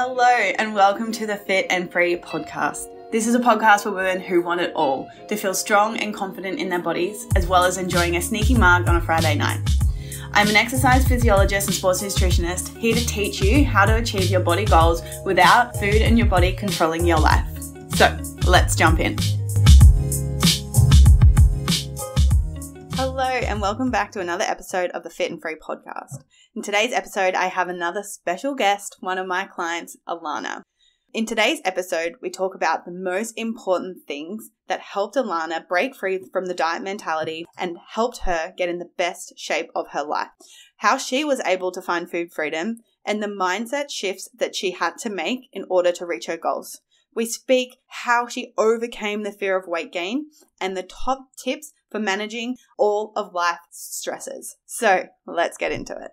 Hello and welcome to the Fit and Free podcast. This is a podcast for women who want it all, to feel strong and confident in their bodies, as well as enjoying a sneaky mug on a Friday night. I'm an exercise physiologist and sports nutritionist, here to teach you how to achieve your body goals without food and your body controlling your life. So let's jump in. Hello and welcome back to another episode of the Fit and Free podcast. In today's episode, I have another special guest, one of my clients, Alana. In today's episode, we talk about the most important things that helped Alana break free from the diet mentality and helped her get in the best shape of her life, how she was able to find food freedom, and the mindset shifts that she had to make in order to reach her goals. We speak how she overcame the fear of weight gain and the top tips for managing all of life's stresses. So let's get into it.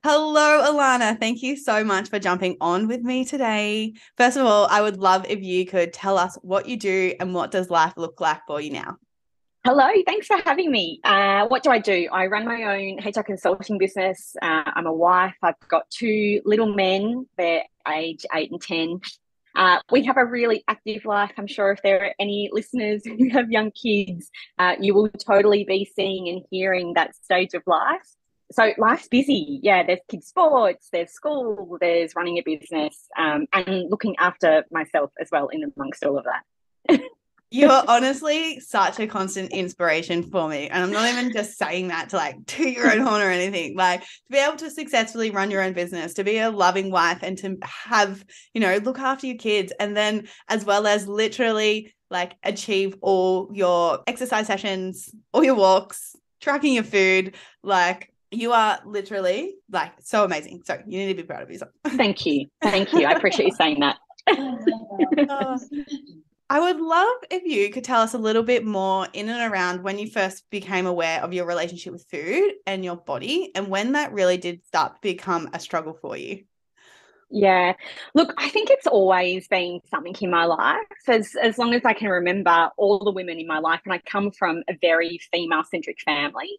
Hello, Alana. Thank you so much for jumping on with me today. First of all, I would love if you could tell us what you do and what does life look like for you now? Hello, thanks for having me. What do? I run my own HR consulting business. I'm a wife. I've got two little men. They're age 8 and 10. We have a really active life. I'm sure if there are any listeners who have young kids, you will totally be seeing and hearing that stage of life. So life's busy. Yeah, there's kids' sports, there's school, there's running a business, and looking after myself as well in amongst all of that. You are honestly such a constant inspiration for me. And I'm not even just saying that to like toot your own horn or anything. Like to be able to successfully run your own business, to be a loving wife and to have, look after your kids. And then as well as literally like achieve all your exercise sessions, all your walks, tracking your food, like you are literally like so amazing. So you need to be proud of yourself. Thank you. Thank you. I appreciate you saying that. I would love if you could tell us a little bit more in and around when you first became aware of your relationship with food and your body and when that really did start to become a struggle for you. Yeah. Look, I think it's always been something in my life. As long as I can remember all the women in my life, and I come from a very female-centric family,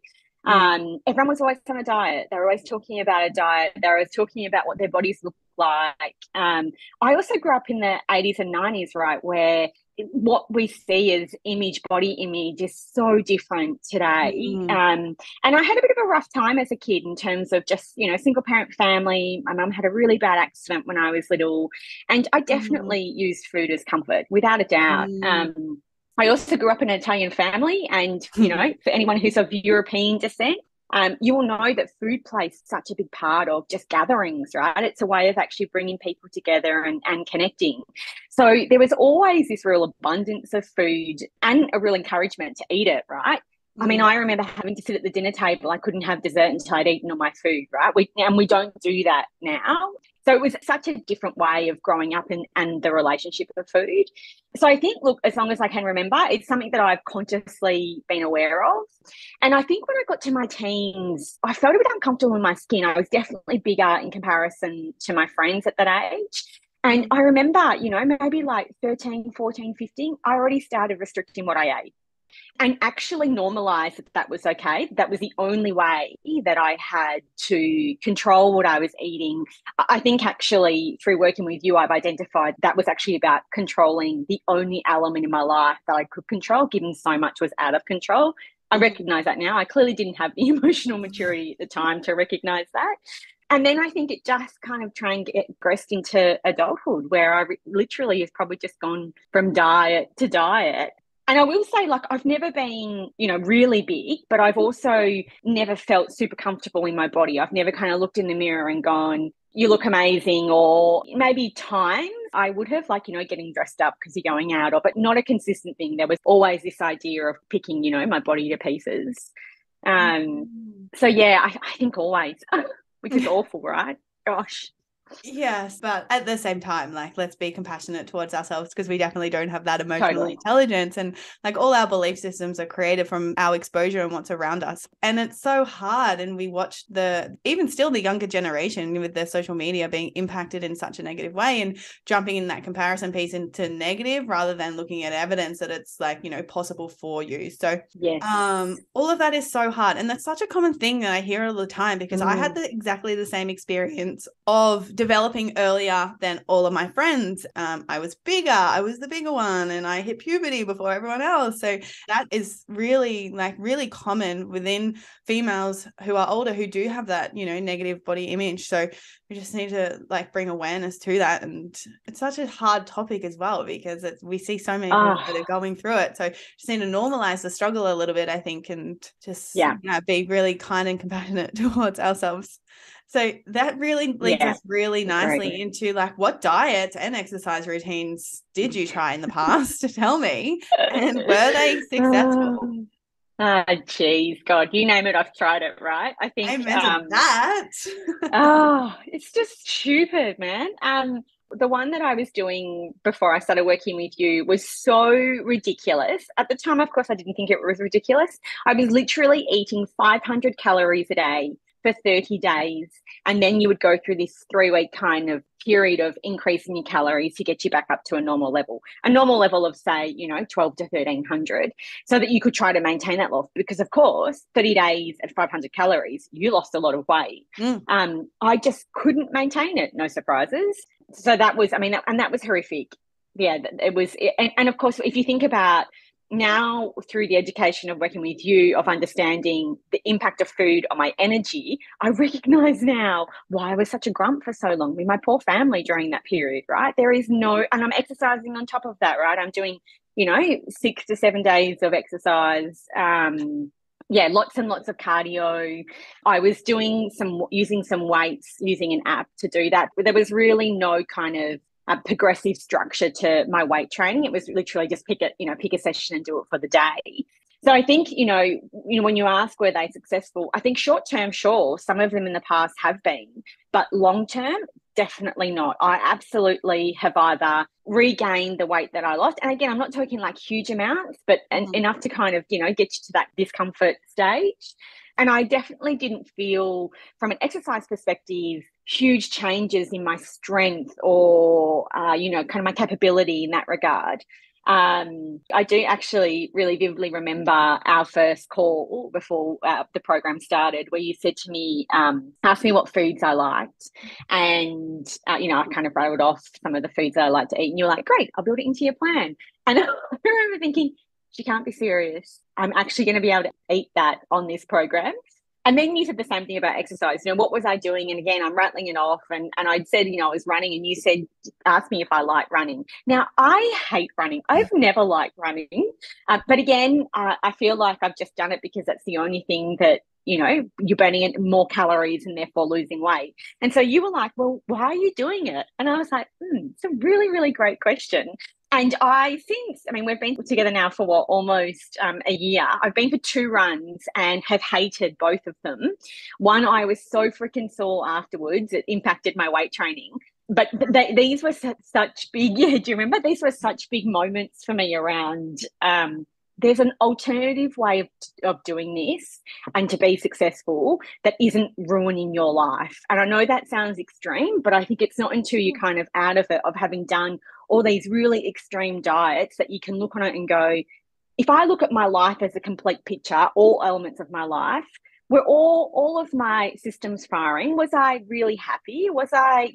everyone was always on a diet. They were always talking about a diet. They were always talking about what their bodies look like. I also grew up in the 80s and 90s, right, where what we see as body image is so different today. And I had a bit of a rough time as a kid in terms of just, single parent family. My mum had a really bad accident when I was little, and I definitely used food as comfort, without a doubt. I also grew up in an Italian family, and, for anyone who's of European descent, you will know that food plays such a big part of just gatherings, right? It's a way of actually bringing people together and connecting. So there was always this real abundance of food and a real encouragement to eat it, right? I mean, I remember having to sit at the dinner table. I couldn't have dessert until I'd eaten all my food, right? We don't do that now. So it was such a different way of growing up and the relationship with food. So I think, look, as long as I can remember, it's something that I've consciously been aware of. And I think when I got to my teens, I felt a bit uncomfortable in my skin. I was definitely bigger in comparison to my friends at that age. And I remember, maybe like 13, 14, 15, I already started restricting what I ate. And actually normalize that was okay. That was the only way that I had to control what I was eating. I think actually through working with you, I've identified that was actually about controlling the only element in my life that I could control, given so much was out of control. I recognize that now. I clearly didn't have the emotional maturity at the time to recognize that. And then I think it just kind of progressed into adulthood, where I literally have probably just gone from diet to diet. And I will say, like, I've never been, really big, but I've also never felt super comfortable in my body. I've never kind of looked in the mirror and gone, you look amazing, or maybe times I would have, like, getting dressed up because you're going out, but not a consistent thing. There was always this idea of picking, my body to pieces. So, yeah, I think always, which is awful, right? Gosh. Yes, but at the same time, like, let's be compassionate towards ourselves, because we definitely don't have that emotional intelligence, and like all our belief systems are created from our exposure and what's around us. And it's so hard. And we watch even still the younger generation with their social media being impacted in such a negative way and jumping in that comparison piece into negative rather than looking at evidence that it's like, possible for you. So yes. All of that is so hard. And that's such a common thing that I hear all the time, because I had exactly the same experience of developing earlier than all of my friends. I was bigger. I was the bigger one, and I hit puberty before everyone else. So that is really common within females who are older who do have that, negative body image. So we just need to bring awareness to that. And it's such a hard topic as well, because we see so many people that are going through it. So just need to normalize the struggle a little bit, I think, and just be really kind and compassionate towards ourselves. So that really leads us really nicely into what diets and exercise routines did you try in the past? Tell me. And were they successful? Geez, God, you name it, I've tried it, right? I think that. It's just stupid, man. The one that I was doing before I started working with you was so ridiculous. At the time, of course, I didn't think it was ridiculous. I was literally eating 500 calories a day for 30 days. And then you would go through this 3-week kind of period of increasing your calories to get you back up to a normal level of, say, 12 to 1300, so that you could try to maintain that loss. Because, of course, 30 days at 500 calories, you lost a lot of weight. I just couldn't maintain it. No surprises. So that was, and that was horrific. Yeah, it was. And of course, if you think about now, through the education of working with you, of understanding the impact of food on my energy, I recognize now why I was such a grump for so long with my poor family during that period, right? There is no, and I'm exercising on top of that, right? I'm doing, 6 to 7 days of exercise. Lots and lots of cardio. I was using some weights, using an app to do that. But there was really no kind of progressive structure to my weight training. It was literally just pick a session and do it for the day. So I think, when you ask were they successful, I think short term, sure, some of them in the past have been, but long term, definitely not. I absolutely have either regained the weight that I lost. And again, I'm not talking huge amounts, but enough to kind of, get you to that discomfort stage. And I definitely didn't feel, from an exercise perspective, huge changes in my strength or, kind of my capability in that regard. I do actually really vividly remember our first call before the program started, where you said to me, asked me what foods I liked. And, I kind of rattled off some of the foods that I like to eat. And you're like, great, I'll build it into your plan. And I remember thinking, she can't be serious. I'm actually going to be able to eat that on this program. And then you said the same thing about exercise. What was I doing? And again, I'm rattling it off. And I'd said, I was running, and you said, ask me if I like running. Now, I hate running. I've never liked running. But again, I feel like I've just done it because that's the only thing that, you're burning more calories and therefore losing weight. And so you were like, well, why are you doing it? And I was like, it's a really, really great question. And we've been together now for almost a year. I've been for 2 runs and have hated both of them. One, I was so freaking sore afterwards. It impacted my weight training. But these were such big, do you remember? These were such big moments for me around, there's an alternative way of doing this and to be successful that isn't ruining your life. And I know that sounds extreme, but I think it's not until you're kind of out of it, of having done all these really extreme diets, that you can look on it and go, if I look at my life as a complete picture, all elements of my life, were all of my systems firing? Was I really happy? Was I,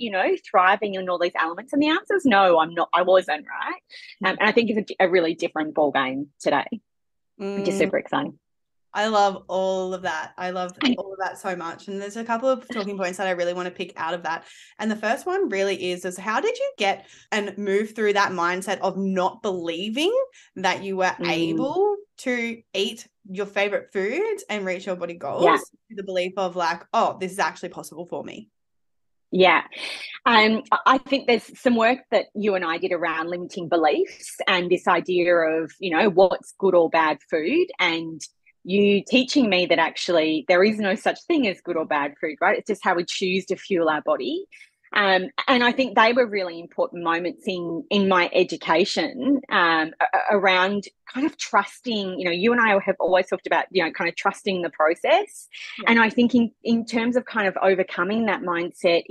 thriving in all these elements? And the answer is no, I'm not. I wasn't, right? And I think it's a really different ball game today, which is super exciting. I love all of that. I love all of that so much. And there's a couple of talking points that I really want to pick out of that. And the first one really is how did you get and move through that mindset of not believing that you were able to eat your favorite foods and reach your body goals, to the belief of this is actually possible for me? Yeah. I think there's some work that you and I did around limiting beliefs and this idea of, what's good or bad food, and you teaching me that actually there is no such thing as good or bad food, right? It's just how we choose to fuel our body. And I think they were really important moments in my education around kind of trusting, you and I have always talked about, kind of trusting the process. Yeah. And I think in terms of kind of overcoming that mindset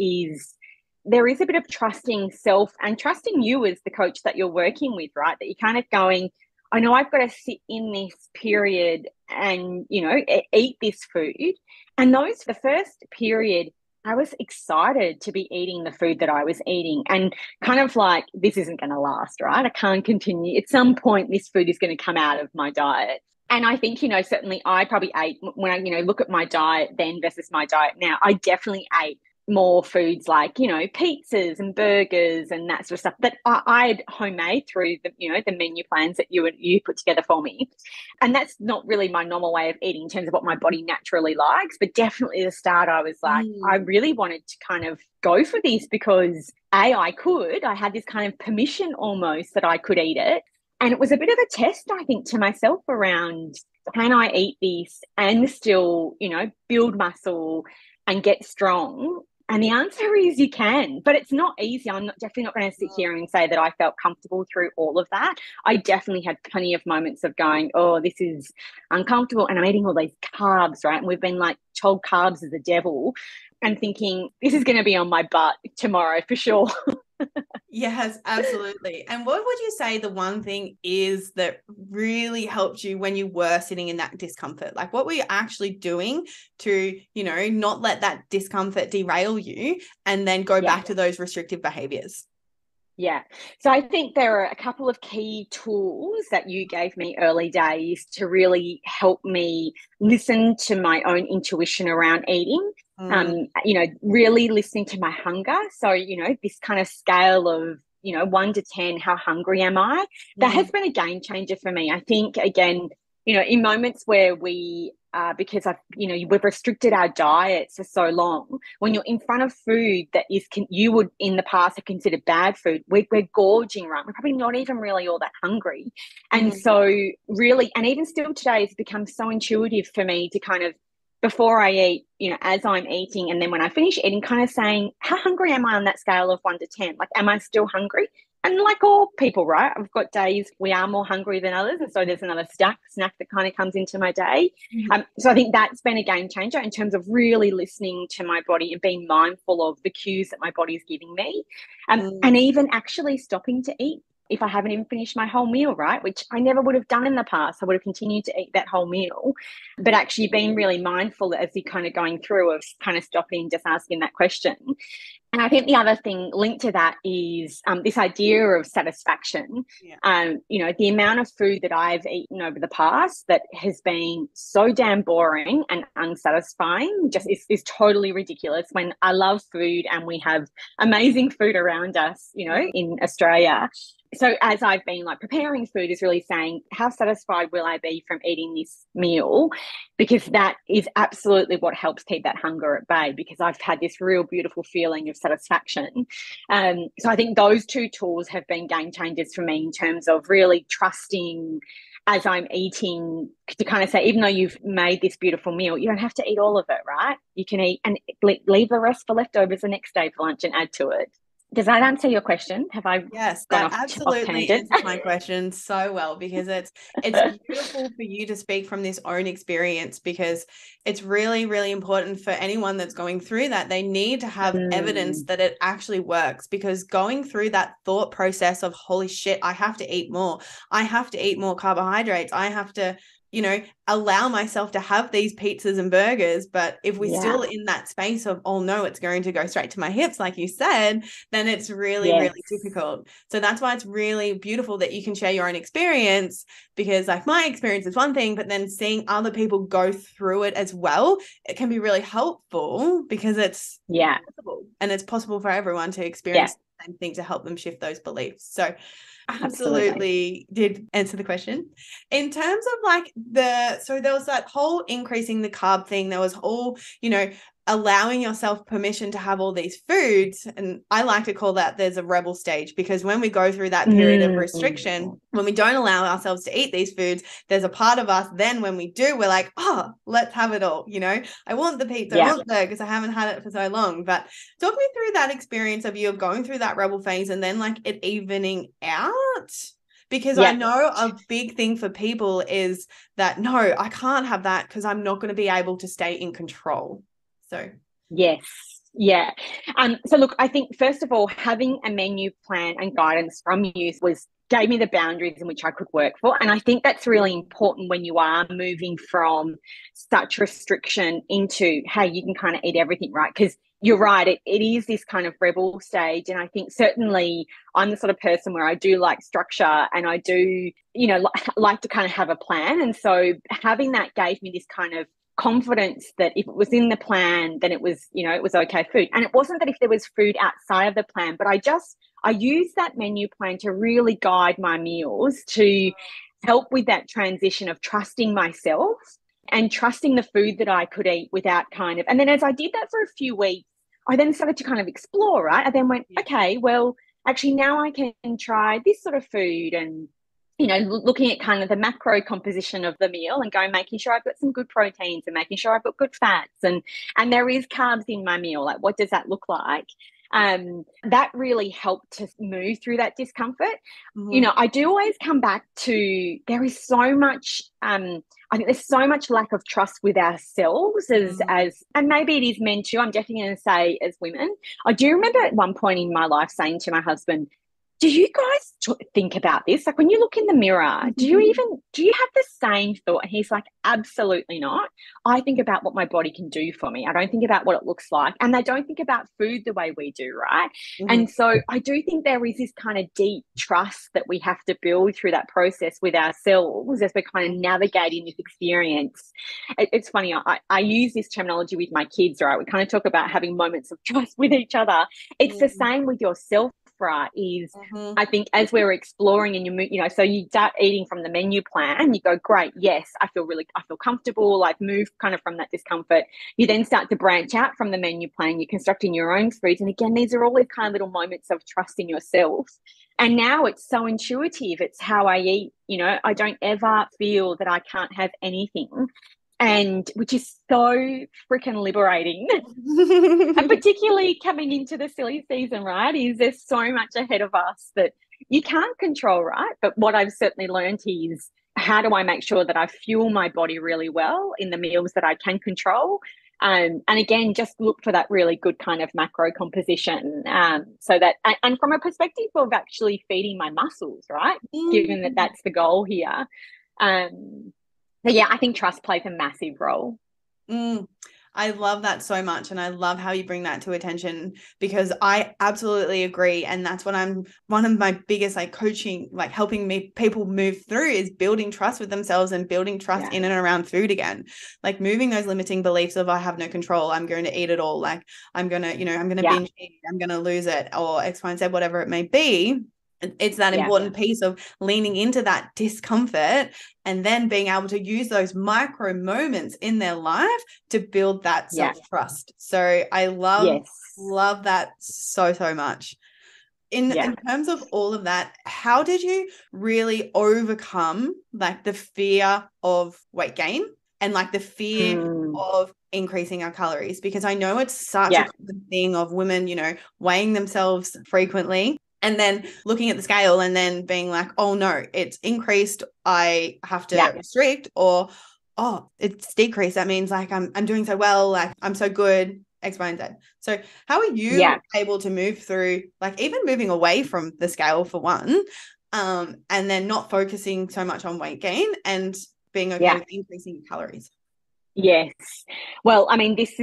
there is a bit of trusting self and trusting you as the coach that you're working with, right? That you're kind of going, I know I've got to sit in this period and, eat this food. And the first period, I was excited to be eating the food that I was eating and kind of like, this isn't going to last, right? I can't continue. At some point, this food is going to come out of my diet. And I think, certainly I probably ate, when I, look at my diet then versus my diet now, I definitely ate more foods like, pizzas and burgers and that sort of stuff that I'd homemade through the, the menu plans that you put together for me. And that's not really my normal way of eating in terms of what my body naturally likes. But definitely at the start, I was like, I really wanted to kind of go for this because I had this kind of permission almost that I could eat it. And it was a bit of a test, I think, to myself around, can I eat this and still, build muscle and get strong? And the answer is you can, but it's not easy. I'm definitely not going to sit here and say that I felt comfortable through all of that. I definitely had plenty of moments of going, oh, this is uncomfortable. And I'm eating all these carbs, right? And we've been like told carbs is the devil and thinking this is going to be on my butt tomorrow for sure. Yes, absolutely. And what would you say the one thing is that really helped you when you were sitting in that discomfort? Like what were you actually doing to, not let that discomfort derail you and then go back to those restrictive behaviors? Yeah. So I think there are a couple of key tools that you gave me early days to really help me listen to my own intuition around eating. Really listening to my hunger. So, this kind of scale of, 1 to 10, how hungry am I? That has been a game changer for me. I think, again, in moments where because we've restricted our diets for so long, when you're in front of food that you would in the past have considered bad food, we're gorging, right? We're probably not even really all that hungry. And so really, and even still today, it's become so intuitive for me to kind of, before I eat, as I'm eating, and then when I finish eating, kind of saying, how hungry am I on that scale of 1 to 10? Like, am I still hungry? And like all people, right? I've got days we are more hungry than others. And so there's another snack that kind of comes into my day. So I think that's been a game changer in terms of really listening to my body and being mindful of the cues that my body is giving me. And even actually stopping to eat if I haven't even finished my whole meal, right? Which I never would have done in the past. I would have continued to eat that whole meal, but actually being really mindful as you're kind of going through of kind of stopping and just asking that question. And I think the other thing linked to that is this idea of satisfaction. The amount of food that I've eaten over the past that has been so damn boring and unsatisfying just is totally ridiculous. When I love food and we have amazing food around us, in Australia. So as I've been like preparing food is really saying, how satisfied will I be from eating this meal? Because that is absolutely what helps keep that hunger at bay, because I've had this real beautiful feeling of satisfaction. So I think those two tools have been game changers for me in terms of really trusting as I'm eating to kind of say, even though you've made this beautiful meal, you don't have to eat all of it, right? You can eat and leave the rest for leftovers the next day for lunch and add to it. Does that answer your question? Have I Yes, gone that off absolutely tangent? answers my question so well, because it's beautiful for you to speak from this own experience, because it's really, really important for anyone that's going through that. They need to have evidence that it actually works, because going through that thought process of, holy shit, I have to eat more. I have to eat more carbohydrates. I have to, allow myself to have these pizzas and burgers. But if we're still in that space of, oh no, it's going to go straight to my hips, like you said, then it's really, really difficult. So that's why it's really beautiful that you can share your own experience, because like my experience is one thing, but then seeing other people go through it as well, it can be really helpful, because it's possible, and it's possible for everyone to experience the same thing to help them shift those beliefs. So absolutely did answer the question. In terms of like so there was that whole increasing the carb thing. There was all, allowing yourself permission to have all these foods. And I like to call that there's a rebel stage, because when we go through that period of restriction, when we don't allow ourselves to eat these foods, there's a part of us then when we do, we're like, oh, let's have it all. I want the pizza, I want the burgers, I haven't had it for so long. But talk me through that experience of you going through that rebel phase and then like it evening out. Because I know a big thing for people is that, no, I can't have that because I'm not going to be able to stay in control. So, so look, I think first of all, having a menu plan and guidance from you gave me the boundaries in which I could work for. And I think that's really important when you are moving from such restriction into, hey, you can kind of eat everything, right? Because you're right. It is this kind of rebel stage. And I think certainly I'm the sort of person where I do like structure and I do, like to kind of have a plan. And so having that gave me this kind of confidence that if it was in the plan, then it was, it was okay food. And it wasn't that if there was food outside of the plan, but I used that menu plan to really guide my meals to help with that transition of trusting myself and trusting the food that I could eat without and then as I did that for a few weeks, I then started to kind of explore, right? I then went, okay, well, actually now I can try this sort of food and, looking at kind of the macro composition of the meal and making sure I've got some good proteins and making sure I've got good fats and there is carbs in my meal. Like, what does that look like? That really helped to move through that discomfort. I do always come back to there is so much I think there's so much lack of trust with ourselves as and maybe it is men too. I'm definitely going to say as women. I do remember at one point in my life saying to my husband, do you guys think about this? Like when you look in the mirror, do you have the same thought? And he's like, absolutely not. I think about what my body can do for me. I don't think about what it looks like. And they don't think about food the way we do, right? And so I do think there is this kind of deep trust that we have to build through that process with ourselves as we're kind of navigating this experience. It's funny, I use this terminology with my kids, right? We kind of talk about having moments of trust with each other. It's the same with yourself. Right, is I think as we're exploring and so you start eating from the menu plan, you go, great, yes, I feel comfortable, like move kind of from that discomfort. You then start to branch out from the menu plan, you're constructing your own foods. And again, these are all these kind of little moments of trust in yourself. And now it's so intuitive. It's how I eat. I don't ever feel that I can't have anything. And which is so freaking liberating. And particularly coming into the silly season, right, is there's so much ahead of us that you can't control, right? But what I've certainly learned is how do I make sure that I fuel my body really well in the meals that I can control? And again, just look for that really good kind of macro composition so that, and from a perspective of actually feeding my muscles, right? Given that that's the goal here. But yeah, I think trust plays a massive role. I love that so much. And I love how you bring that to attention because I absolutely agree. And that's what one of my biggest coaching, helping people move through is building trust with themselves and building trust in and around food again. Like moving those limiting beliefs of I have no control. I'm going to eat it all. Like I'm going to, I'm going to binge eat. I'm going to lose it or X, Y, and Z, whatever it may be. It's that important piece of leaning into that discomfort and then being able to use those micro moments in their life to build that self-trust. So I love that so much. In terms of all of that, how did you really overcome the fear of weight gain and the fear of increasing our calories? Because I know it's such a common thing of women, weighing themselves frequently. And then looking at the scale and then being like, oh no, it's increased. I have to restrict, or, oh, it's decreased. That means I'm doing so well. I'm so good, X, Y, and Z. So how are you able to move through, even moving away from the scale for one, and then not focusing so much on weight gain and being okay with increasing calories? Yes. Well, I mean, this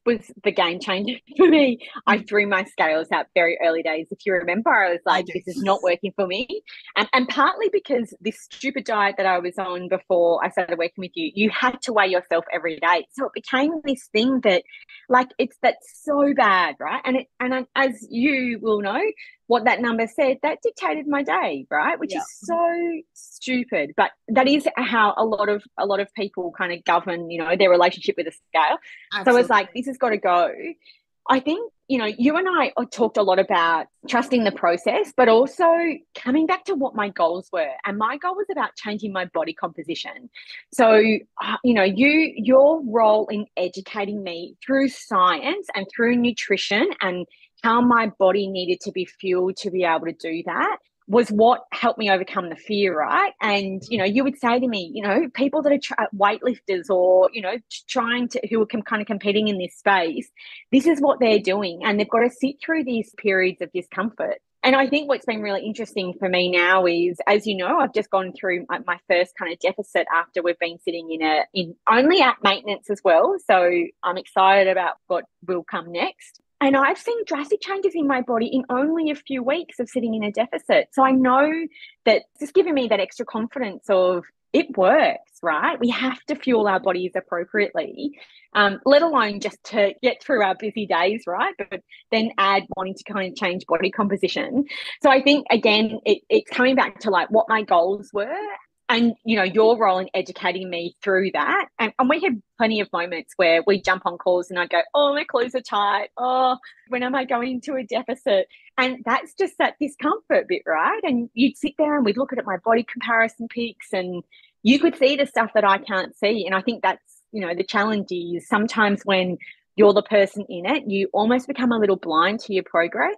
was the game changer for me. I threw my scales out very early days. If you remember, I was like, this is not working for me. And partly because this stupid diet that I was on before I started working with you, you had to weigh yourself every day. So it became this thing that that's so bad, right? And as you will know, what that number said, that dictated my day, right? Which is so stupid. But that is how a lot of people kind of govern, their relationship with a scale. Absolutely. So it's like, this has got to go. I think, you and I talked a lot about trusting the process, but also coming back to what my goals were. And my goal was about changing my body composition. So, your role in educating me through science and through nutrition and how my body needed to be fueled to be able to do that was what helped me overcome the fear, right? And, you would say to me, people that are weightlifters or, who are kind of competing in this space, this is what they're doing. And they've got to sit through these periods of discomfort. And I think what's been really interesting for me now is, as you know, I've just gone through my first kind of deficit after we've been sitting in only at maintenance as well. So I'm excited about what will come next. And I've seen drastic changes in my body in only a few weeks of sitting in a deficit. So I know that it's giving me that extra confidence of it works, right? We have to fuel our bodies appropriately, let alone just to get through our busy days, right? But then add wanting to kind of change body composition. So I think, again, it's coming back to like what my goals were and, you know, your role in educating me through that. And we have plenty of moments where we jump on calls and I go, oh, my clothes are tight. Oh, when am I going into a deficit? And that's just that discomfort bit, right? And you'd sit there and we'd look at my body comparison pics and you could see the stuff that I can't see. And I think that's, you know, the challenge is sometimes when you're the person in it, you almost become a little blind to your progress.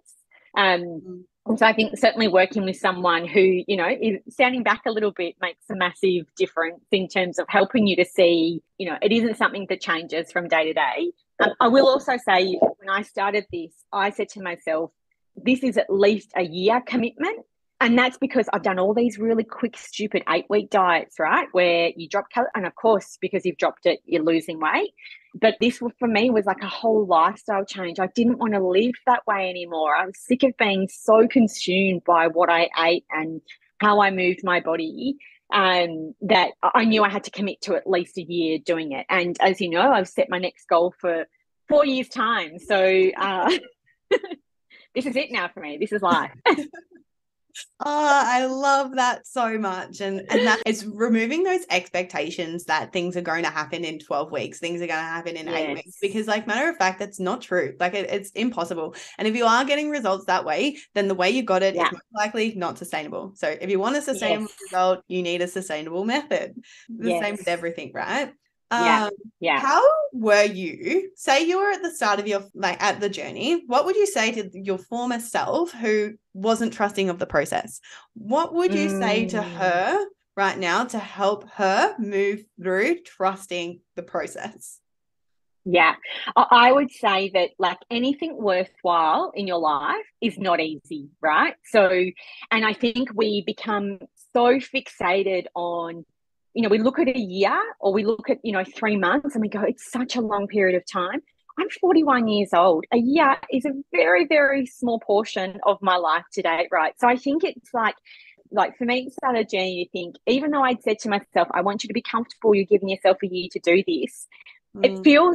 And so I think certainly working with someone who, you know, is standing back a little bit makes a massive difference in terms of helping you to see, you know, it isn't something that changes from day to day. I will also say when I started this, I said to myself, this is at least a year commitment. And that's because I've done all these really quick, stupid 8-week diets, right? Where you drop calories, and of course, because you've dropped it, you're losing weight. But this for me was like a whole lifestyle change. I didn't want to live that way anymore. I was sick of being so consumed by what I ate and how I moved my body, that I knew I had to commit to at least a year doing it. And as you know, I've set my next goal for 4 years' time. So this is it now for me. This is life. Oh, I love that so much. And that it's removing those expectations that things are going to happen in 12 weeks, things are going to happen in 8 weeks, because like matter of fact, that's not true. Like it's impossible. And if you are getting results that way, then the way you got it is most likely not sustainable. So if you want a sustainable result, you need a sustainable method. The same with everything, right? How were you, say you were at the start of your, like at the journey, what would you say to your former self who wasn't trusting of the process? What would you say to her right now to help her move through trusting the process? Yeah, I would say that like anything worthwhile in your life is not easy, right? So, and I think we become so fixated on, you know, we look at a year or we look at, you know, 3 months and we go, it's such a long period of time. I'm 41 years old. A year is a very, very small portion of my life to date, right? So I think it's like for me, to start a journey, you think, even though I'd said to myself, I want you to be comfortable, you're giving yourself a year to do this, it still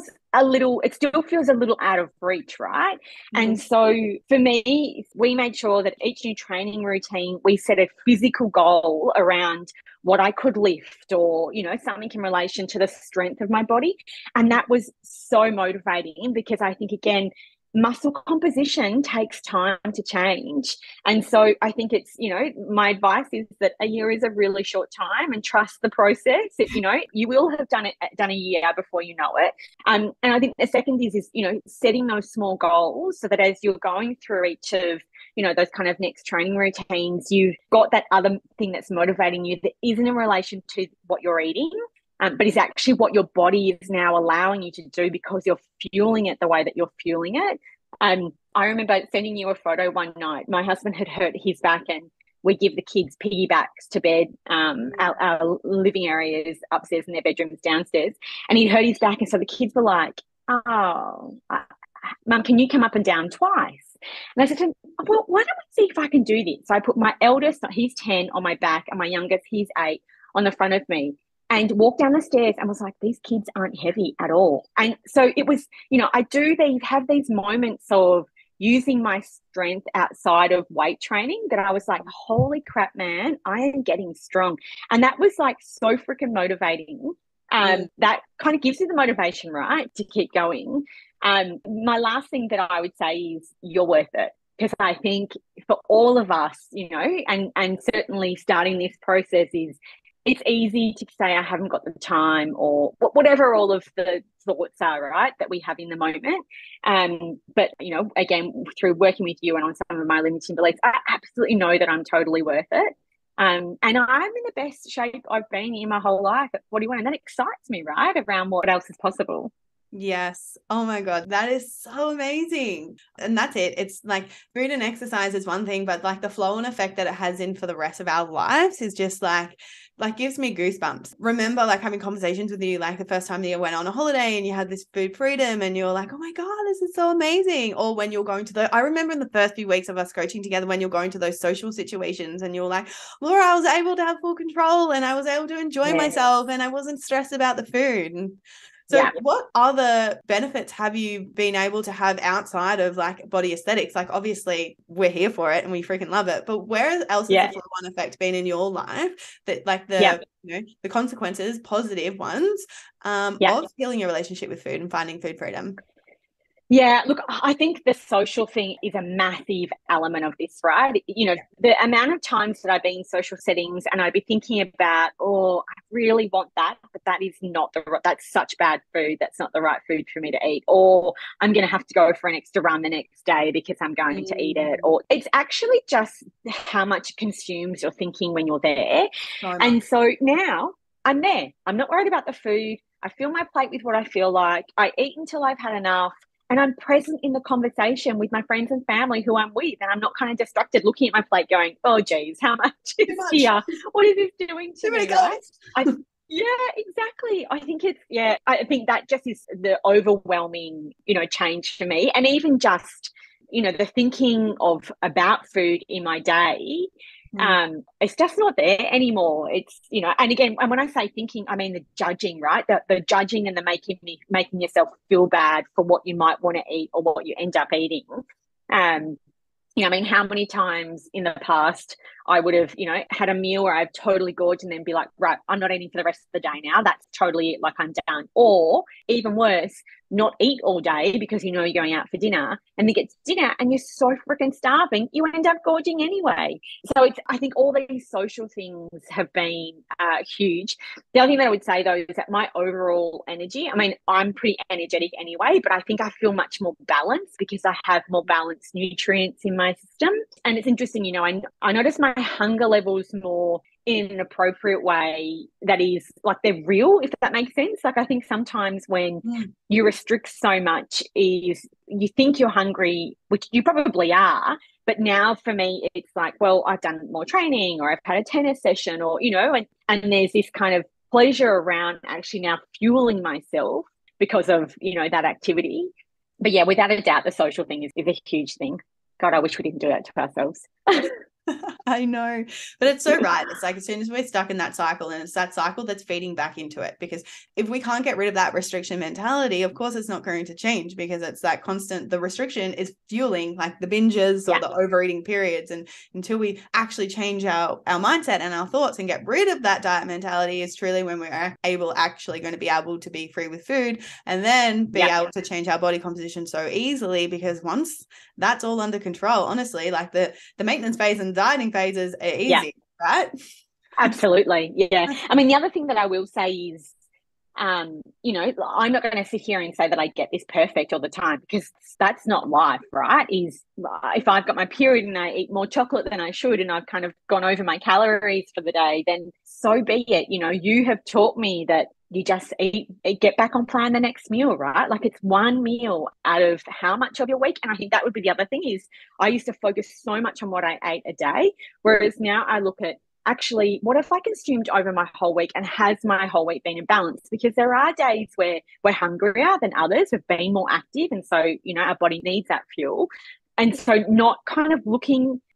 feels a little out of reach, right? And so for me, we made sure that each new training routine, we set a physical goal around what I could lift or, you know, something in relation to the strength of my body. And that was so motivating because I think, again, muscle composition takes time to change. And so I think it's, you know, my advice is that a year is a really short time and trust the process. You know, you will have done a year before you know it. And I think the second is, you know, setting those small goals so that as you're going through each of, you know, those kind of next training routines, you've got that other thing that's motivating you that isn't in relation to what you're eating, but is actually what your body is now allowing you to do because you're fueling it the way that you're fueling it. I remember sending you a photo one night. My husband had hurt his back and we give the kids piggybacks to bed. Our living area is upstairs and their bedroom's downstairs. And he'd hurt his back. And so the kids were like, oh, Mum, can you come up and down twice? And I said to him, well, why don't we see if I can do this? So I put my eldest, he's 10, on my back, and my youngest, he's 8, on the front of me, and walked down the stairs and was like, these kids aren't heavy at all. And so it was, you know, I have these moments of using my strength outside of weight training that I was like, holy crap, man, I am getting strong. And that was like so freaking motivating. That kind of gives you the motivation, right, to keep going. My last thing that I would say is you're worth it. Because I think for all of us, you know, and certainly starting this process is, it's easy to say I haven't got the time or whatever all of the thoughts are, right, that we have in the moment. But, you know, again, through working with you and on some of my limiting beliefs, I absolutely know that I'm totally worth it. And I'm in the best shape I've been in my whole life at 41, and that excites me, right, around what else is possible. Yes. Oh my God. That is so amazing. And that's it. It's like food and exercise is one thing, but like the flow and effect that it has in for the rest of our lives is just like gives me goosebumps. Remember like having conversations with you, like the first time that you went on a holiday and you had this food freedom and you're like, oh my God, this is so amazing. Or when you're going to I remember in the first few weeks of us coaching together, when you're going to those social situations and you're like, Laura, I was able to have full control and I was able to enjoy myself and I wasn't stressed about the food. And so what other benefits have you been able to have outside of like body aesthetics? Like obviously we're here for it and we freaking love it, but where else has the flow-on effect been in your life that like the the consequences, positive ones, of healing your relationship with food and finding food freedom? Yeah, look, I think the social thing is a massive element of this, right? You know, the amount of times that I've been in social settings and I'd be thinking about, oh, I really want that, but that is not that's such bad food. That's not the right food for me to eat. Or I'm going to have to go for an extra run the next day because I'm going to eat it. Or it's actually just how much it consumes your thinking when you're there. And so now I'm there. I'm not worried about the food. I fill my plate with what I feel like. I eat until I've had enough. And I'm present in the conversation with my friends and family who I'm with. And I'm not kind of distracted looking at my plate going, oh, geez, how much is here? What is this doing to me, right? Yeah, exactly. I think I think that just is the overwhelming, change for me. And even just, the thinking about food in my day, it's just not there anymore. It's, and again, and when I say thinking, I mean the judging, right? The judging and the making yourself feel bad for what you might want to eat or what you end up eating. I mean, how many times in the past I would have, had a meal where I've totally gorged and then be like, right, I'm not eating for the rest of the day now. That's totally it. Like I'm done. Or even worse, not eat all day because you're going out for dinner and then get to dinner and you're so freaking starving, you end up gorging anyway. So I think all these social things have been huge. The other thing that I would say though is that my overall energy, I mean, I'm pretty energetic anyway, but I think I feel much more balanced because I have more balanced nutrients in my system. And it's interesting, I notice my hunger levels more in an appropriate way that is like they're real, if that makes sense. Like I think sometimes when you restrict so much is you think you're hungry, which you probably are, but now for me it's like, well, I've done more training or I've had a tennis session or and there's this kind of pleasure around actually now fueling myself because of that activity. But yeah, without a doubt the social thing is a huge thing. God, I wish we didn't do that to ourselves. I know, but it's so right. It's like as soon as we're stuck in that cycle, and it's that cycle that's feeding back into it, because if we can't get rid of that restriction mentality, of course it's not going to change, because it's that constant, the restriction is fueling like the binges or the overeating periods. And until we actually change our mindset and our thoughts and get rid of that diet mentality is truly when we're actually going to be able to be free with food and then be able to change our body composition so easily, because once that's all under control, honestly, like the maintenance phase and dieting phases are easy, right? Absolutely. Yeah. I mean, the other thing that I will say is, I'm not going to sit here and say that I get this perfect all the time, because that's not life, right? Is if I've got my period and I eat more chocolate than I should and I've kind of gone over my calories for the day, then so be it. You have taught me that you just get back on plan the next meal, right? Like it's one meal out of how much of your week. And I think that would be the other thing is I used to focus so much on what I ate a day, whereas now I look at actually, what if I consumed over my whole week and has my whole week been in balance? Because there are days where we're hungrier than others, we've been more active. And so, our body needs that fuel. And so not kind of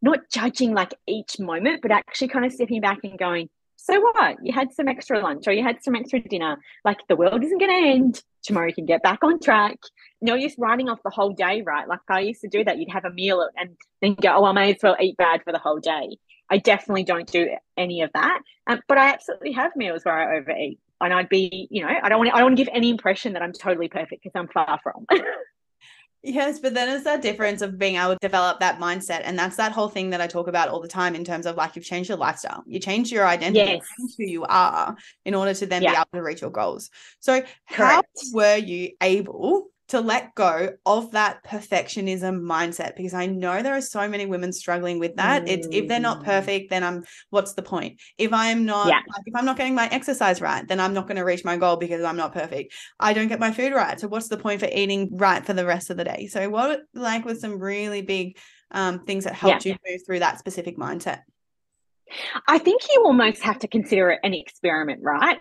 not judging like each moment, but actually kind of stepping back and going, so what? You had some extra lunch or you had some extra dinner. Like the world isn't going to end. Tomorrow you can get back on track. No use writing off the whole day, right? Like I used to do that. You'd have a meal and then go, oh, I may as well eat bad for the whole day. I definitely don't do any of that. But I absolutely have meals where I overeat. And I'd be, I don't want to give any impression that I'm totally perfect, because I'm far from. Yes, but then it's that difference of being able to develop that mindset. And that's that whole thing that I talk about all the time in terms of like you've changed your lifestyle, you change your identity, you change who you are in order to then be able to reach your goals. So how were you able to let go of that perfectionism mindset, because I know there are so many women struggling with that. It's if they're not perfect, then what's the point? If I'm not if I'm not getting my exercise right, then I'm not going to reach my goal because I'm not perfect. I don't get my food right, so what's the point for eating right for the rest of the day? So what was some really big things that helped you move through that specific mindset? I think you almost have to consider it an experiment, right?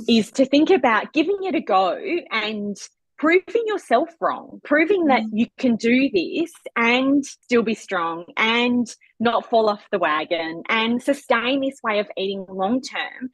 Is to think about giving it a go and proving yourself wrong, proving that you can do this and still be strong and not fall off the wagon and sustain this way of eating long term.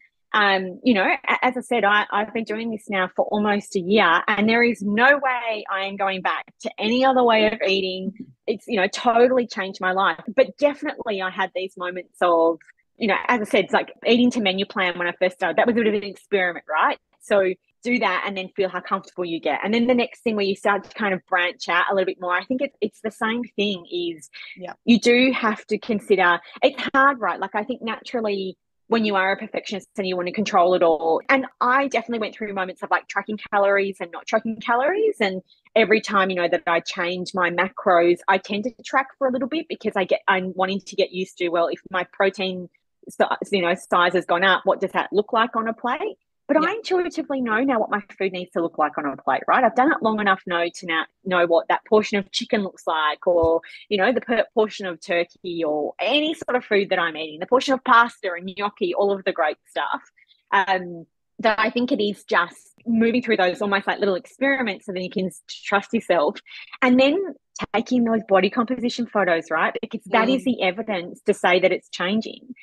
You know, as I said, I've been doing this now for almost a year, and there is no way I am going back to any other way of eating. It's, you know, totally changed my life. But definitely I had these moments of, you know, as I said, it's like eating to menu plan when I first started. That was a bit of an experiment, right? So do that and then feel how comfortable you get. And then the next thing where you start to kind of branch out a little bit more, I think it's the same thing is you do have to consider, it's hard, right? Like I think naturally when you are a perfectionist and you want to control it all. And I definitely went through moments of like tracking calories and not tracking calories. And every time, you know, that I change my macros, I tend to track for a little bit because I'm wanting to get used to, well, if my protein size has gone up, what does that look like on a plate? But I intuitively know now what my food needs to look like on a plate, right? I've done it long enough now to know what that portion of chicken looks like, or, you know, the portion of turkey or any sort of food that I'm eating, the portion of pasta and gnocchi, all of the great stuff. That I think it is just moving through those almost like little experiments so then you can trust yourself. And then taking those body composition photos, right? Because that is the evidence to say that it's changing.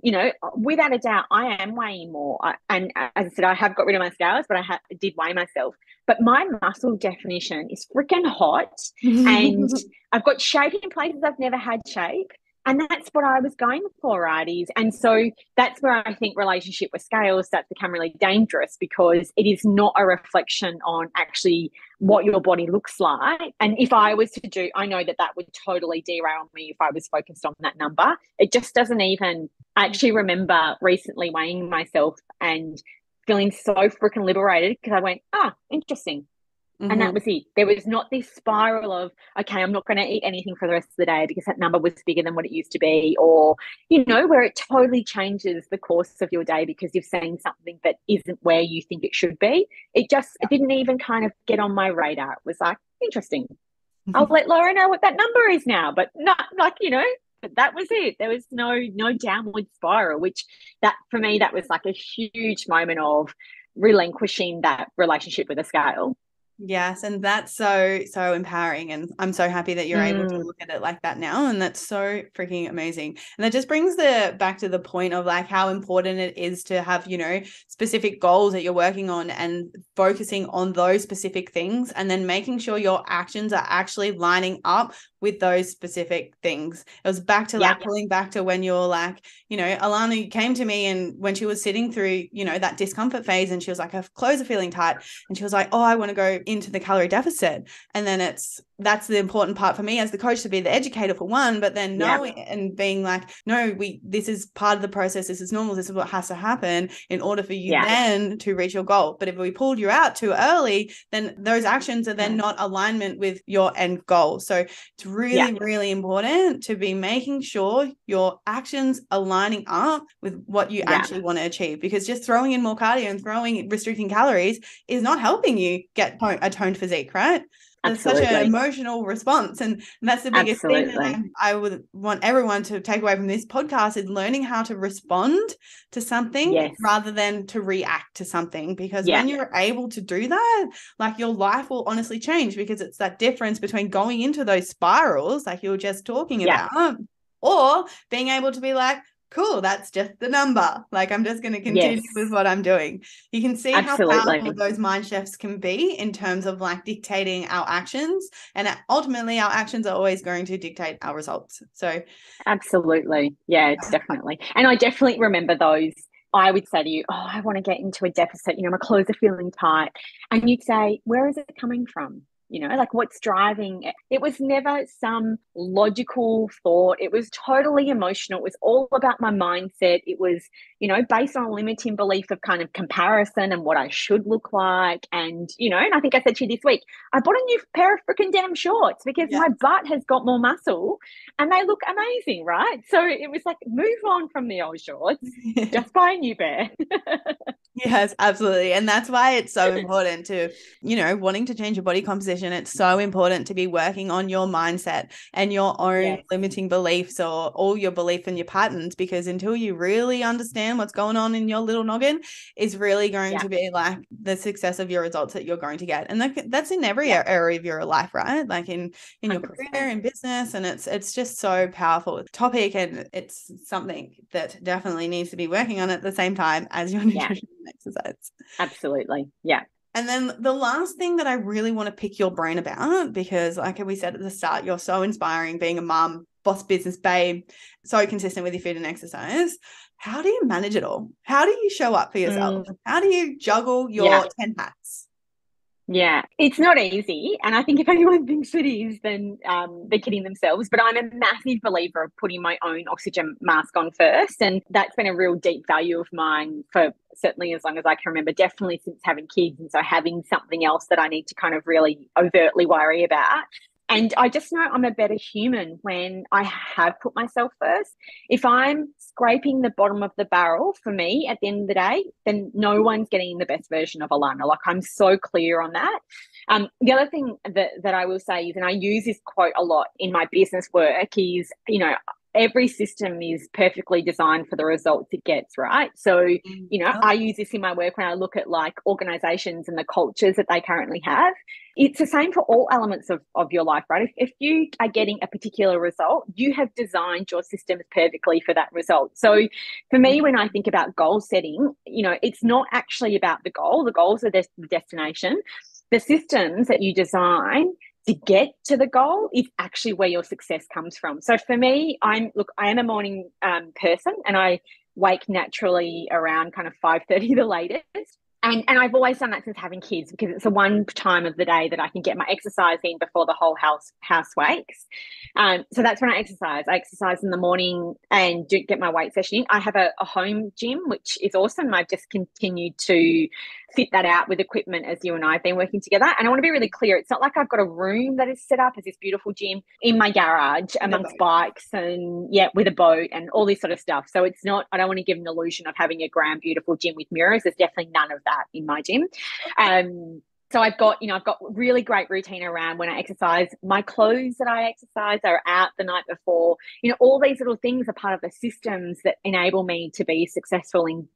You know, without a doubt, I am weighing more. And as I said, I have got rid of my scales, but I did weigh myself. But my muscle definition is freaking hot. And I've got shape in places I've never had shape. And that's what I was going for, right? And so that's where I think relationship with scales starts to become really dangerous, because it is not a reflection on actually what your body looks like. And if I was to do, I know that would totally derail me if I was focused on that number. It just doesn't even, I actually remember recently weighing myself and feeling so freaking liberated because I went, interesting. And that was it. There was not this spiral of, okay, I'm not going to eat anything for the rest of the day because that number was bigger than what it used to be, or, you know, where it totally changes the course of your day because you've seen something that isn't where you think it should be. It didn't even kind of get on my radar. It was like, interesting. I'll let Laura know what that number is now, but not like, you know, but that was it. There was no downward spiral, which that for me, that was like a huge moment of relinquishing that relationship with a scale. Yes, and that's so empowering, and I'm so happy that you're able to look at it like that now, and that's so freaking amazing. And that just brings back to the point of like how important it is to have, you know, specific goals that you're working on and focusing on those specific things, and then making sure your actions are actually lining up with those specific things. It was back to like pulling back to when you're like, you know, Alana came to me and when she was sitting through, you know, that discomfort phase, and she was like, her clothes are feeling tight, and she was like, oh, I want to go into the calorie deficit. And then that's the important part for me as the coach, to be the educator for one, but then knowing and being like, no, this is part of the process, this is normal, this is what has to happen in order for you then to reach your goal. But if we pulled you out too early, then those actions are then not alignment with your end goal. So it's really important to be making sure your actions are lining up with what you actually want to achieve, because just throwing in more cardio and restricting calories is not helping you get a toned physique, right? It's such an emotional response, and that's the biggest thing that I would want everyone to take away from this podcast, is learning how to respond to something rather than to react to something, because when you're able to do that, like your life will honestly change, because it's that difference between going into those spirals like you were just talking about, or being able to be like, cool, that's just the number. Like, I'm just going to continue with what I'm doing. You can see how powerful those mind shifts can be in terms of like dictating our actions, and ultimately our actions are always going to dictate our results. So absolutely. Yeah, definitely. And I definitely remember those. I would say to you, I want to get into a deficit, you know, my clothes are feeling tight. And you'd say, where is it coming from? like what's driving it. It was never some logical thought. It was totally emotional. It was all about my mindset. It was, based on a limiting belief of kind of comparison and what I should look like. And, and I think I said to you this week, I bought a new pair of freaking damn shorts because my butt has got more muscle and they look amazing, right? So it was like, move on from the old shorts, just buy a new pair. Yes, absolutely. And that's why it's so important to, wanting to change your body composition. It's so important to be working on your mindset and your own limiting beliefs or all your belief and your patterns, because until you really understand what's going on in your little noggin, is really going to be like the success of your results that you're going to get. And that's in every area of your life, right? Like in your 100%. Career, in business. And it's just so powerful topic. And it's something that definitely needs to be working on at the same time as your nutrition. Exercise. Absolutely. Yeah. And then the last thing that I really want to pick your brain about, because like we said at the start, you're so inspiring, being a mom, boss business babe, so consistent with your food and exercise. How do you manage it all? How do you show up for yourself? How do you juggle your 10 hats? Yeah, it's not easy. And I think if anyone thinks it is, then they're kidding themselves. But I'm a massive believer of putting my own oxygen mask on first. And that's been a real deep value of mine for certainly as long as I can remember, definitely since having kids. And so having something else that I need to kind of really overtly worry about. And I just know I'm a better human when I have put myself first. If I'm scraping the bottom of the barrel for me at the end of the day, then no one's getting the best version of Alana. Like, I'm so clear on that. The other thing that I will say is, and I use this quote a lot in my business work, is, every system is perfectly designed for the results it gets, right? So, I use this in my work when I look at like organizations and the cultures that they currently have. It's the same for all elements of your life, right? If you are getting a particular result, you have designed your systems perfectly for that result. So for me, when I think about goal setting, it's not actually about the goal. The goals are the destination. The systems that you design to get to the goal is actually where your success comes from. So for me, I am a morning person, and I wake naturally around kind of 5:30 the latest. And I've always done that since having kids, because it's the one time of the day that I can get my exercise in before the whole house wakes. So that's when I exercise. I exercise in the morning and do get my weight session in. I have a home gym, which is awesome. I've just continued to fit that out with equipment as you and I have been working together. And I want to be really clear. It's not like I've got a room that is set up as this beautiful gym in my garage amongst bikes and with a boat and all this sort of stuff. So it's not, I don't want to give an illusion of having a grand, beautiful gym with mirrors. There's definitely none of that in my gym. So I've got really great routine around when I exercise. My clothes that I exercise are out the night before. All these little things are part of the systems that enable me to be successful in,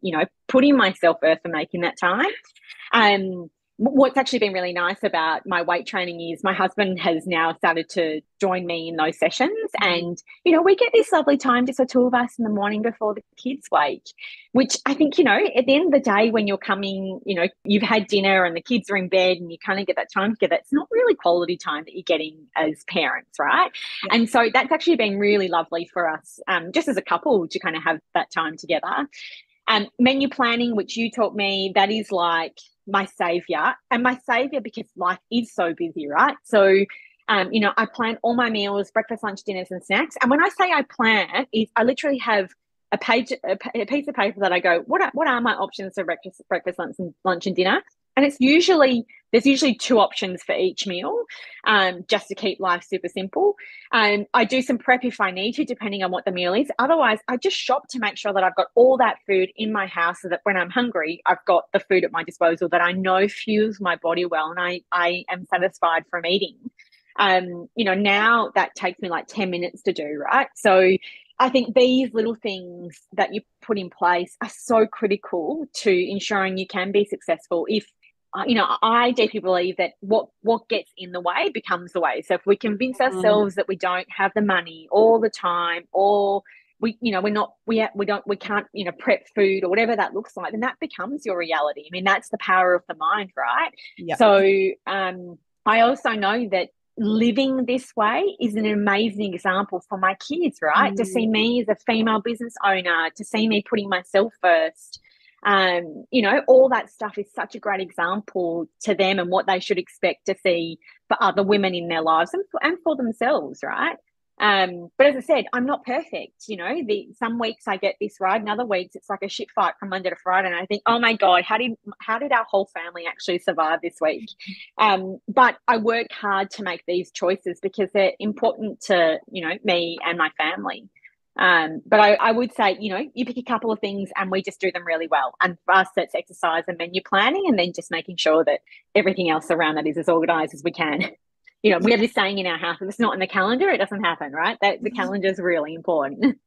putting myself first and making that time. What's actually been really nice about my weight training is my husband has now started to join me in those sessions. And, we get this lovely time, just the two of us in the morning before the kids wake, which I think, at the end of the day, when you're coming, you've had dinner and the kids are in bed and you kind of get that time together, it's not really quality time that you're getting as parents, right? Yeah. And so that's actually been really lovely for us, just as a couple, to kind of have that time together. Menu planning, which you taught me, that is like my savior, because life is so busy, right? So, I plan all my meals, breakfast, lunch, dinners, and snacks. And when I say I plan, is I literally have a piece of paper that I go, what are my options for breakfast, lunch, and dinner? And there's usually two options for each meal, just to keep life super simple. I do some prep if I need to, depending on what the meal is. Otherwise, I just shop to make sure that I've got all that food in my house, so that when I'm hungry, I've got the food at my disposal that I know fuels my body well, and I am satisfied from eating. Now that takes me like 10 minutes to do, right? So I think these little things that you put in place are so critical to ensuring you can be successful. If I deeply believe that what gets in the way becomes the way. So if we convince ourselves that we don't have the money all the time, or we can't prep food or whatever that looks like, then that becomes your reality. I mean, that's the power of the mind, right? Yep. So I also know that living this way is an amazing example for my kids, right? To see me as a female business owner, to see me putting myself first, all that stuff is such a great example to them, and what they should expect to see for other women in their lives and for themselves, right? But as I said, I'm not perfect. Some weeks I get this right, and other weeks it's like a shit fight from Monday to Friday, and I think, oh my God, how did our whole family actually survive this week? But I work hard to make these choices because they're important to me and my family. But I would say, you pick a couple of things and we just do them really well. And for us, that's exercise and menu planning, and then just making sure that everything else around that is as organized as we can. We have this saying in our house, if it's not in the calendar, it doesn't happen, right? The calendar is really important.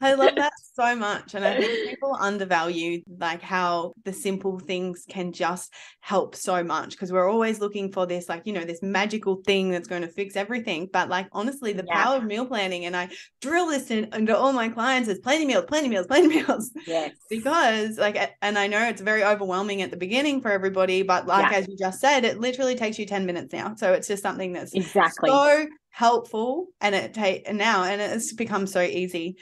I love that so much. And I think people undervalue like how the simple things can just help so much, because we're always looking for this, like, this magical thing that's going to fix everything. But like, honestly, the power of meal planning, and I drill this into all my clients, is planning meals. Yes. Because and I know it's very overwhelming at the beginning for everybody, but like, as you just said, it literally takes you 10 minutes now. So it's just something that's so helpful, and it's become so easy.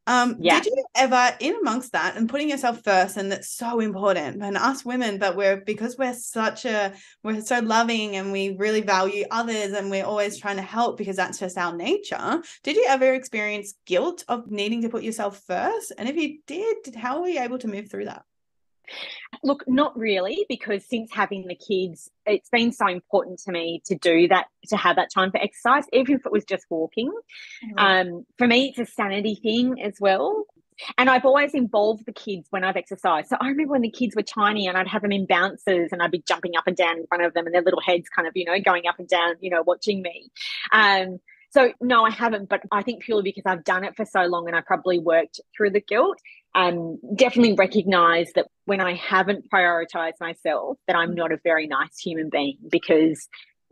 Did you ever, in amongst that and putting yourself first, and that's so important, and us women, but because we're so loving and we really value others and we're always trying to help because that's just our nature, did you ever experience guilt of needing to put yourself first? And if you did, how were you able to move through that? Look, not really, because since having the kids, it's been so important to me to do that, to have that time for exercise, even if it was just walking. For me, it's a sanity thing as well. And I've always involved the kids when I've exercised. So I remember when the kids were tiny and I'd have them in bounces and I'd be jumping up and down in front of them and their little heads kind of, going up and down, watching me. So no, I haven't, but I think purely because I've done it for so long and I probably worked through the guilt. Definitely recognize that when I haven't prioritized myself, that I'm not a very nice human being, because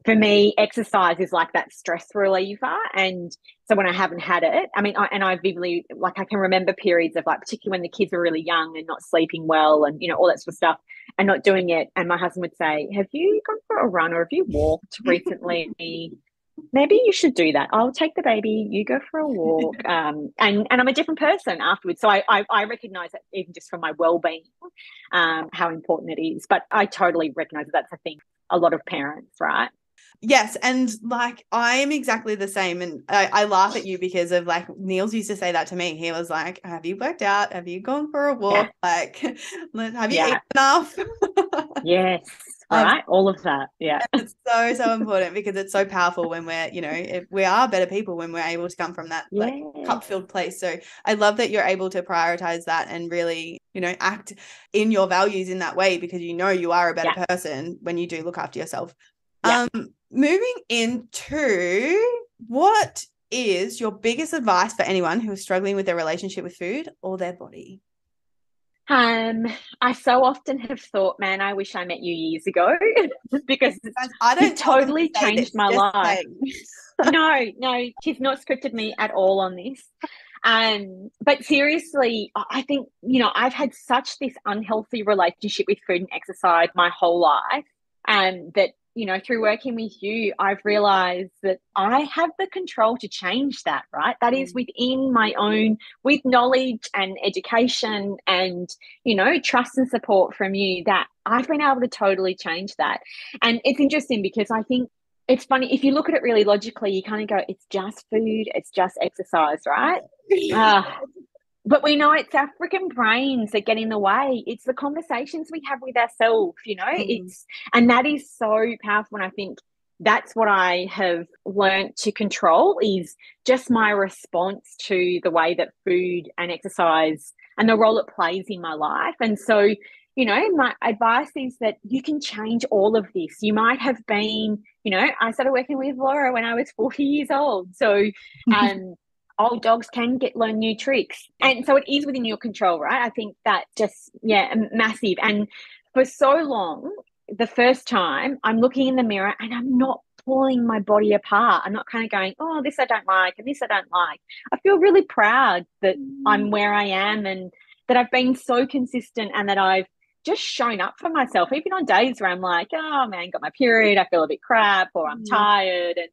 for me, exercise is like that stress reliever. And so when I haven't had it, I mean, I vividly, like, I can remember periods of, like, particularly when the kids were really young and not sleeping well and, all that sort of stuff, and not doing it. And my husband would say, have you gone for a run or have you walked recently? Maybe you should do that. I'll take the baby, you go for a walk. And I'm a different person afterwards. So I recognize that even just from my well-being, how important it is. But I totally recognize that that's a thing a lot of parents, right? Yes. And like, I am exactly the same. And I laugh at you because of, like, Niels used to say that to me. He was like, have you worked out? Have you gone for a walk? Like, have you eaten enough? Yes. Right. All of that. Yeah. It's so important, because it's so powerful when we're, we are better people when we're able to come from that like cup-filled place. So I love that you're able to prioritize that and really, act in your values in that way, because you are a better person when you do look after yourself. Moving into, what is your biggest advice for anyone who is struggling with their relationship with food or their body? I so often have thought, man, I wish I met you years ago, because you've totally changed my life. No, she's not scripted me at all on this. But seriously, I think, I've had such this unhealthy relationship with food and exercise my whole life, and that, through working with you, I've realized that I have the control to change that, right? That is within my own, with knowledge and education and, trust and support from you, that I've been able to totally change that. And it's interesting because I think it's funny, if you look at it really logically, you kind of go, it's just food, it's just exercise, right? But we know it's our freaking brains that get in the way. It's the conversations we have with ourselves, and that is so powerful. And I think that's what I have learned to control, is just my response to the way that food and exercise and the role it plays in my life. And so, my advice is that you can change all of this. You might have been, I started working with Laura when I was 40 years old. So, old dogs can learn new tricks. And so it is within your control, right? I think that just, massive. And for so long, the first time I'm looking in the mirror and I'm not pulling my body apart. I'm not kind of going, oh, this I don't like and this I don't like. I feel really proud that I'm where I am, and that I've been so consistent, and that I've just shown up for myself, even on days where I'm like, oh man, got my period, I feel a bit crap, or I'm tired. And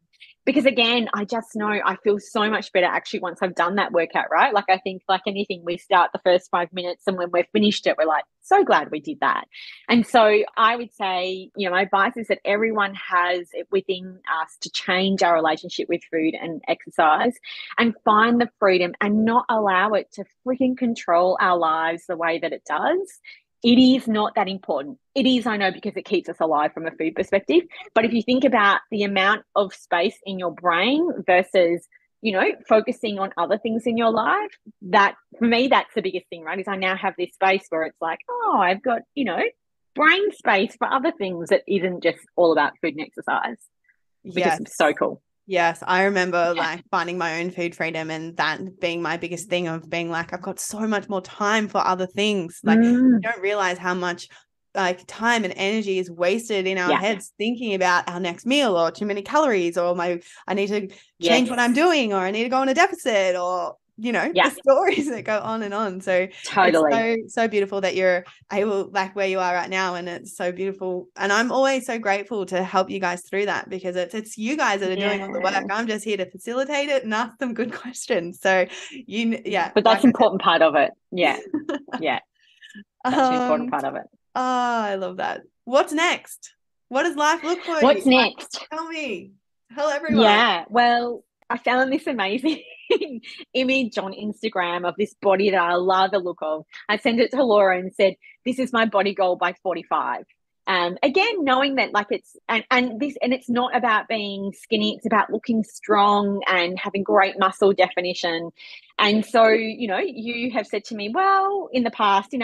Because again, I just know I feel so much better actually once I've done that workout, right? Like I think like anything, we start the first 5 minutes and when we've finished it, we're like, so glad we did that. And so I would say, my advice is that everyone has it within us to change our relationship with food and exercise and find the freedom and not allow it to freaking control our lives the way that it does. It is not that important. It is, I know, because it keeps us alive from a food perspective. But if you think about the amount of space in your brain versus, focusing on other things in your life, that for me, that's the biggest thing, right? Is I now have this space where it's like, oh, I've got, brain space for other things that isn't just all about food and exercise, which is so cool. Yes, I remember like finding my own food freedom and that being my biggest thing of being like, I've got so much more time for other things. Like you don't realize how much like time and energy is wasted in our heads thinking about our next meal or too many calories or I need to change what I'm doing or I need to go on a deficit or the stories that go on and on. So totally, it's so beautiful that you're able like where you are right now, and it's so beautiful. And I'm always so grateful to help you guys through that because it's you guys that are doing all the work. I'm just here to facilitate it and ask them good questions. So but that's an important part of it. Yeah, that's an important part of it. Oh, I love that. What's next? What does life look for you? What's next? Tell me. Tell everyone. Yeah, well, I found this amazing image on Instagram of this body that I love the look of. I sent it to Laura and said, this is my body goal by 45. Again, knowing that like it's it's not about being skinny, it's about looking strong and having great muscle definition. And so, you have said to me, well, in the past,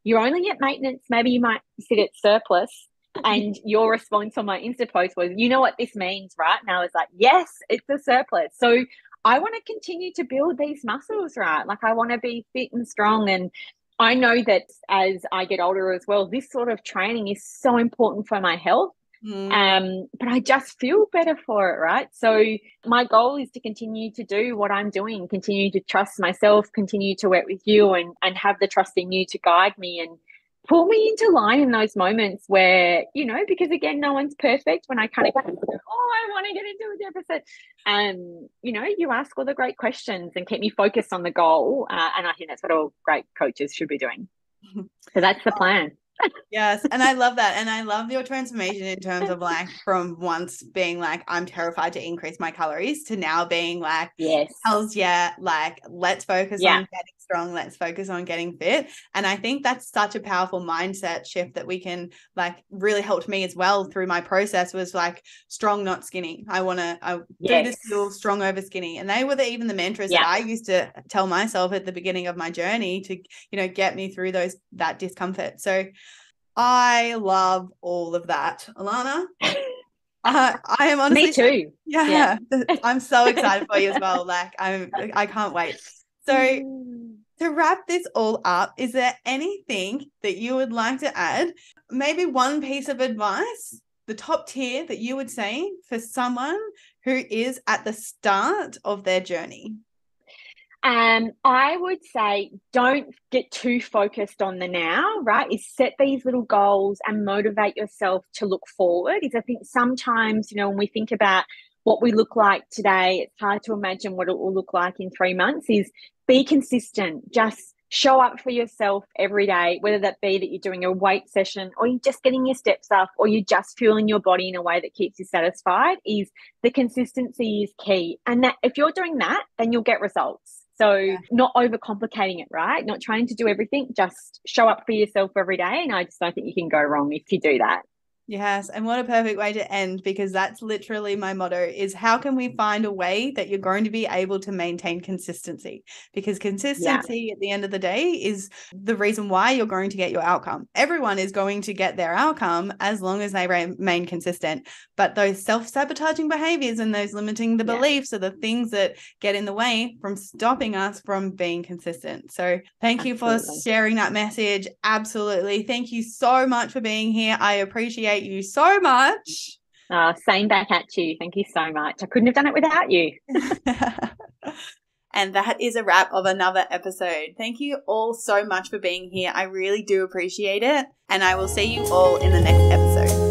you're only at maintenance, maybe you might sit at surplus. And your response on my Insta post was, you know what this means, right? And I was like, yes, it's a surplus. So I want to continue to build these muscles, right? Like I want to be fit and strong. And I know that as I get older as well, this sort of training is so important for my health. But I just feel better for it, right? So my goal is to continue to do what I'm doing, continue to trust myself, continue to work with you and have the trust in you to guide me and pull me into line in those moments where, because again, no one's perfect when I kind of go, I want to get into a deficit. You ask all the great questions and keep me focused on the goal. And I think that's what all great coaches should be doing. So that's the plan. Yes. And I love that. And I love your transformation in terms of like from once being like, I'm terrified to increase my calories to now being like, yes, hells yeah, like let's focus on getting strong, let's focus on getting fit. And I think that's such a powerful mindset shift that we can like really helped me as well through my process was like strong, not skinny. I do this feel strong over skinny. And they were even the mantras that I used to tell myself at the beginning of my journey to, get me through that discomfort. So I love all of that. Alana, I am honestly. Me too. Yeah. I'm so excited for you as well. Like I can't wait. So to wrap this all up, is there anything that you would like to add? Maybe one piece of advice, the top tier that you would say for someone who is at the start of their journey? I would say don't get too focused on the now, right? Is set these little goals and motivate yourself to look forward. I think sometimes, when we think about what we look like today, it's hard to imagine what it will look like in 3 months. Is be consistent. Just show up for yourself every day, whether that be that you're doing a weight session or you're just getting your steps up or you're just fueling your body in a way that keeps you satisfied. Is the consistency is key. And that if you're doing that, then you'll get results. So not overcomplicating it, right? Not trying to do everything, just show up for yourself every day. And I just don't think you can go wrong if you do that. Yes. And what a perfect way to end, because that's literally my motto is how can we find a way that you're going to be able to maintain consistency? Because consistency at the end of the day is the reason why you're going to get your outcome. Everyone is going to get their outcome as long as they remain consistent. But those self-sabotaging behaviors and those limiting the beliefs are the things that get in the way from stopping us from being consistent. So thank you for sharing that message. Absolutely. Thank you so much for being here. I appreciate you so much. Same back at you. Thank you so much. I couldn't have done it without you. And that is a wrap of another episode. Thank you all so much for being here. I really do appreciate it. And I will see you all in the next episode.